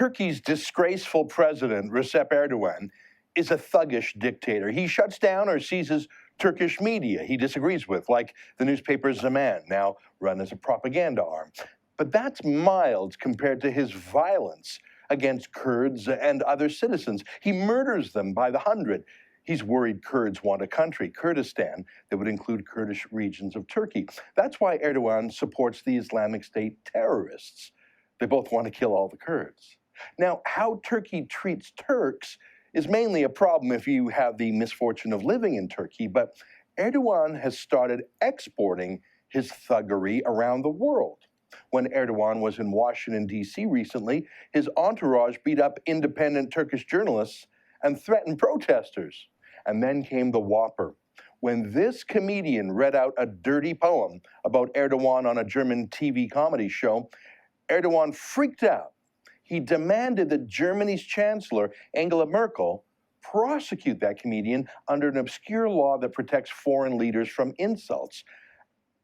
Turkey's disgraceful president, Recep Erdogan, is a thuggish dictator. He shuts down or seizes Turkish media he disagrees with, like the newspaper Zaman, now run as a propaganda arm. But that's mild compared to his violence against Kurds and other citizens. He murders them by the hundred. He's worried Kurds want a country, Kurdistan, that would include Kurdish regions of Turkey. That's why Erdogan supports the Islamic State terrorists. They both want to kill all the Kurds. Now, how Turkey treats Turks is mainly a problem if you have the misfortune of living in Turkey, but Erdogan has started exporting his thuggery around the world. When Erdogan was in Washington, D.C. recently, his entourage beat up independent Turkish journalists and threatened protesters. And then came the whopper. When this comedian read out a dirty poem about Erdogan on a German TV comedy show, Erdogan freaked out. He demanded that Germany's Chancellor, Angela Merkel, prosecute that comedian under an obscure law that protects foreign leaders from insults.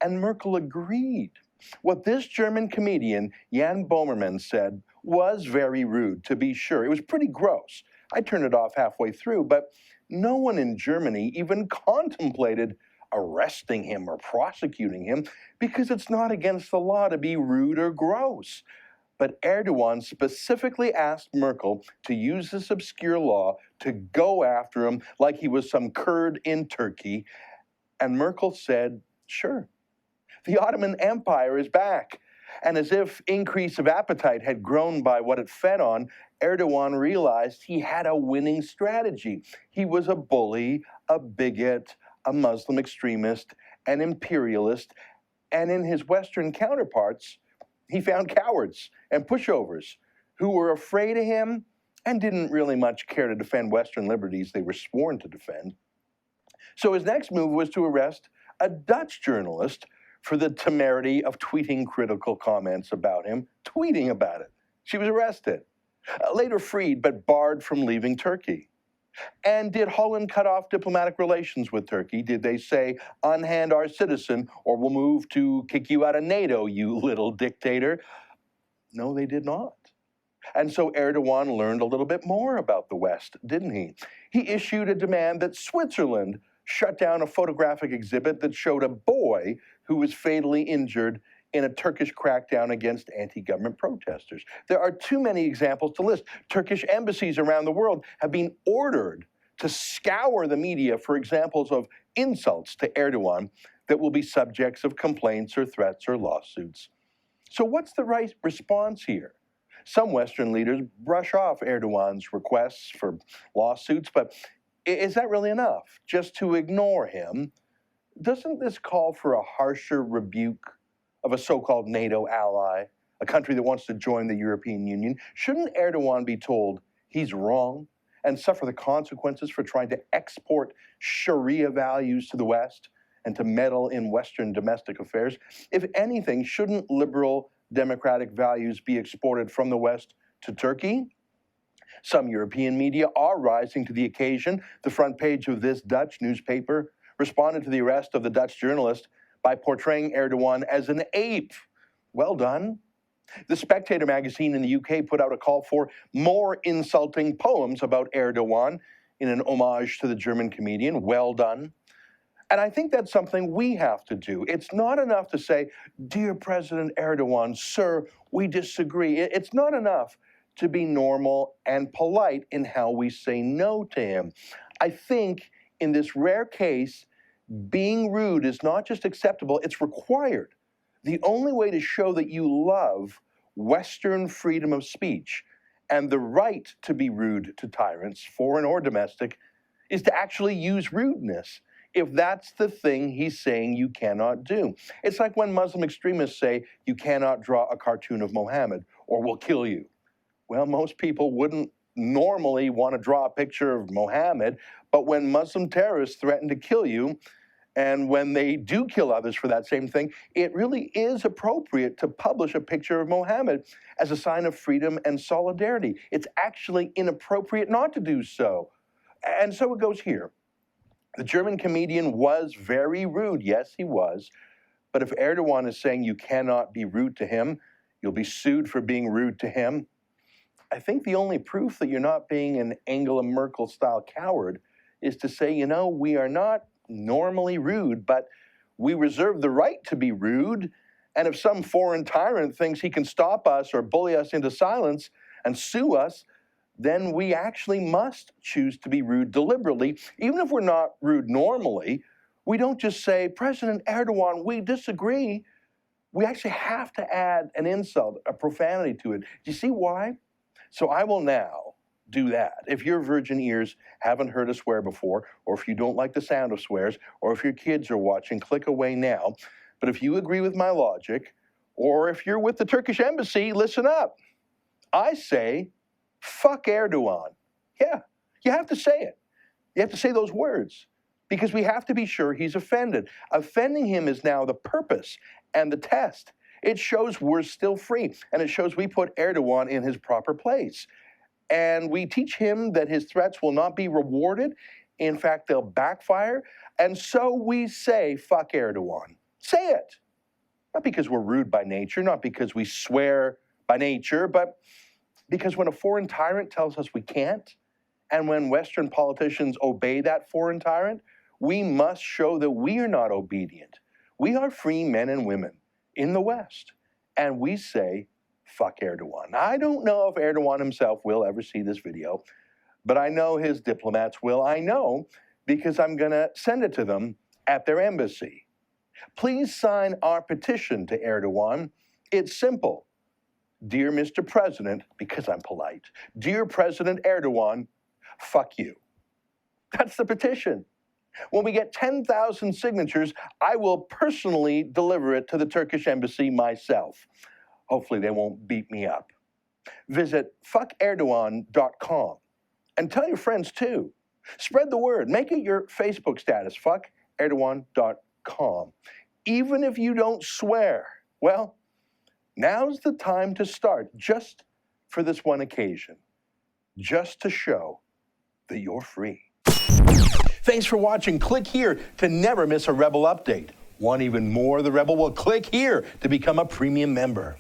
And Merkel agreed. What this German comedian, Jan Böhmermann, said was very rude, to be sure. It was pretty gross. I turned it off halfway through, but no one in Germany even contemplated arresting him or prosecuting him because it's not against the law to be rude or gross. But Erdogan specifically asked Merkel to use this obscure law to go after him like he was some Kurd in Turkey. And Merkel said, sure. The Ottoman Empire is back. And as if increase of appetite had grown by what it fed on, Erdogan realized he had a winning strategy. He was a bully, a bigot, a Muslim extremist, an imperialist, and in his Western counterparts, he found cowards and pushovers who were afraid of him and didn't really much care to defend Western liberties they were sworn to defend. So his next move was to arrest a Dutch journalist for the temerity of tweeting critical comments about him, tweeting about it. She was arrested, later freed but barred from leaving Turkey. And did Holland cut off diplomatic relations with Turkey? Did they say, unhand our citizen or we'll move to kick you out of NATO, you little dictator? No, they did not. And so Erdogan learned a little bit more about the West, didn't he? He issued a demand that Switzerland shut down a photographic exhibit that showed a boy who was fatally injured in a Turkish crackdown against anti-government protesters. There are too many examples to list. Turkish embassies around the world have been ordered to scour the media for examples of insults to Erdogan that will be subjects of complaints or threats or lawsuits. So what's the right response here? Some Western leaders brush off Erdogan's requests for lawsuits, but is that really enough? Just to ignore him? Doesn't this call for a harsher rebuke of a so-called NATO ally, a country that wants to join the European Union? Shouldn't Erdogan be told he's wrong and suffer the consequences for trying to export Sharia values to the West and to meddle in Western domestic affairs? If anything, shouldn't liberal democratic values be exported from the West to Turkey? Some European media are rising to the occasion. The front page of this Dutch newspaper responded to the arrest of the Dutch journalist by portraying Erdogan as an ape. Well done. The Spectator magazine in the UK put out a call for more insulting poems about Erdogan in an homage to the German comedian. Well done. And I think that's something we have to do. It's not enough to say, dear President Erdogan, sir, we disagree. It's not enough to be normal and polite in how we say no to him. I think in this rare case, being rude is not just acceptable, it's required. The only way to show that you love Western freedom of speech and the right to be rude to tyrants, foreign or domestic, is to actually use rudeness, if that's the thing he's saying you cannot do. It's like when Muslim extremists say, you cannot draw a cartoon of Mohammed or we'll kill you. Well, most people wouldn't normally want to draw a picture of Mohammed, but when Muslim terrorists threaten to kill you, and when they do kill others for that same thing, it really is appropriate to publish a picture of Mohammed as a sign of freedom and solidarity. It's actually inappropriate not to do so. And so it goes here. The German comedian was very rude. Yes, he was. But if Erdogan is saying you cannot be rude to him, you'll be sued for being rude to him, I think the only proof that you're not being an Angela Merkel-style coward is to say, you know, we are not normally rude, but we reserve the right to be rude. And if some foreign tyrant thinks he can stop us or bully us into silence and sue us, then we actually must choose to be rude deliberately. Even if we're not rude normally, we don't just say, President Erdogan, we disagree. We actually have to add an insult, a profanity to it. Do you see why? So I will now do that. If your virgin ears haven't heard a swear before, or if you don't like the sound of swears, or if your kids are watching, click away now. But if you agree with my logic, or if you're with the Turkish embassy, listen up. I say, fuck Erdogan. Yeah, you have to say it. You have to say those words because we have to be sure he's offended. Offending him is now the purpose and the test. It shows we're still free, and it shows we put Erdogan in his proper place. And we teach him that his threats will not be rewarded. In fact, they'll backfire. And so we say, fuck Erdogan. Say it. Not because we're rude by nature, not because we swear by nature, but because when a foreign tyrant tells us we can't, and when Western politicians obey that foreign tyrant, we must show that we are not obedient. We are free men and women in the West, and we say, fuck Erdogan. I don't know if Erdogan himself will ever see this video, but I know his diplomats will. I know because I'm going to send it to them at their embassy. Please sign our petition to Erdogan. It's simple. Dear Mr. President, because I'm polite, dear President Erdogan, fuck you. That's the petition. When we get 10,000 signatures, I will personally deliver it to the Turkish embassy myself. Hopefully they won't beat me up. Visit fuckerdogan.com and tell your friends too. Spread the word. Make it your Facebook status, fuckerdogan.com. Even if you don't swear, well, now's the time to start, just for this one occasion, just to show that you're free. Thanks for watching. Click here to never miss a Rebel update. Want even more of the Rebel? Well, click here to become a premium member.